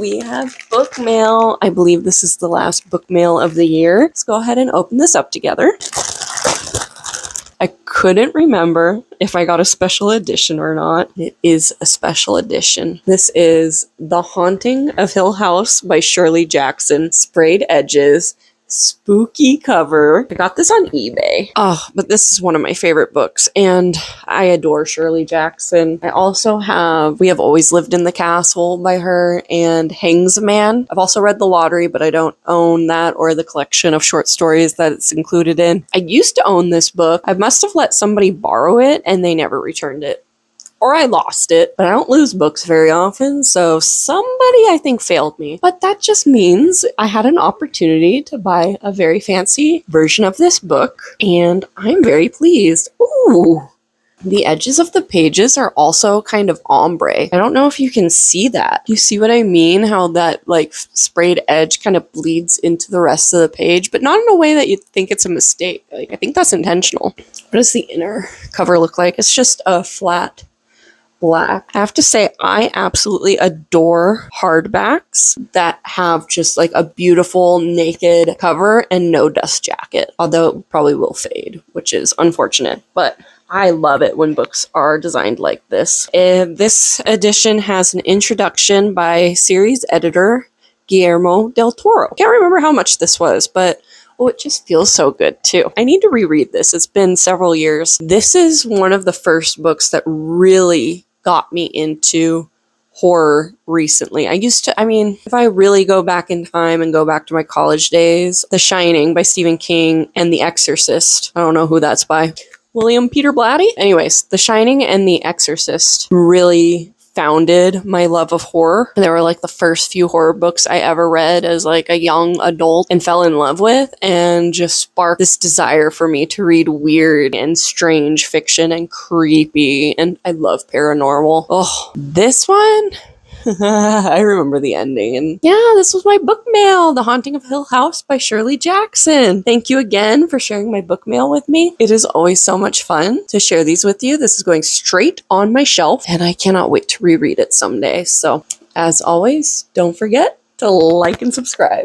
we have book mail. I believe this is the last book mail of the year. Let's go ahead and open this up together. I couldn't remember if I got a special edition or not. It is a special edition. This is The Haunting of Hill House by Shirley Jackson. Sprayed edges. Spooky cover. I got this on eBay. Oh, but this is one of my favorite books, and I adore Shirley Jackson. I also have We Have Always Lived in the Castle by her and Hangs a Man. I've also read The Lottery, but I don't own that or the collection of short stories that it's included in. I used to own this book. I must have let somebody borrow it and they never returned it. Or I lost it, but I don't lose books very often, so somebody I think failed me. But that just means I had an opportunity to buy a very fancy version of this book, and I'm very pleased. Ooh! The edges of the pages are also kind of ombre. I don't know if you can see that. You see what I mean? How that like sprayed edge kind of bleeds into the rest of the page, but not in a way that you'd think it's a mistake. Like, I think that's intentional. What does the inner cover look like? It's just a flat black. I have to say, I absolutely adore hardbacks that have just like a beautiful naked cover and no dust jacket, although it probably will fade, which is unfortunate, but I love it when books are designed like this. And this edition has an introduction by series editor Guillermo del Toro. Can't remember how much this was, but oh, it just feels so good too. I need to reread this. It's been several years. This is one of the first books that really got me into horror recently. If I really go back in time and go back to my college days, The Shining by Stephen King and The Exorcist, I don't know who that's by, William Peter Blatty? Anyways, The Shining and The Exorcist really founded my love of horror. They were like the first few horror books I ever read as like a young adult and fell in love with, and just sparked this desire for me to read weird and strange fiction and creepy, and I love paranormal. Oh, this one? I remember the ending, and yeah, this was my book mail, The Haunting of Hill House by Shirley Jackson. Thank you again for sharing my book mail with me. It is always so much fun to share these with you. This is going straight on my shelf, and I cannot wait to reread it someday. So, as always, don't forget to like and subscribe.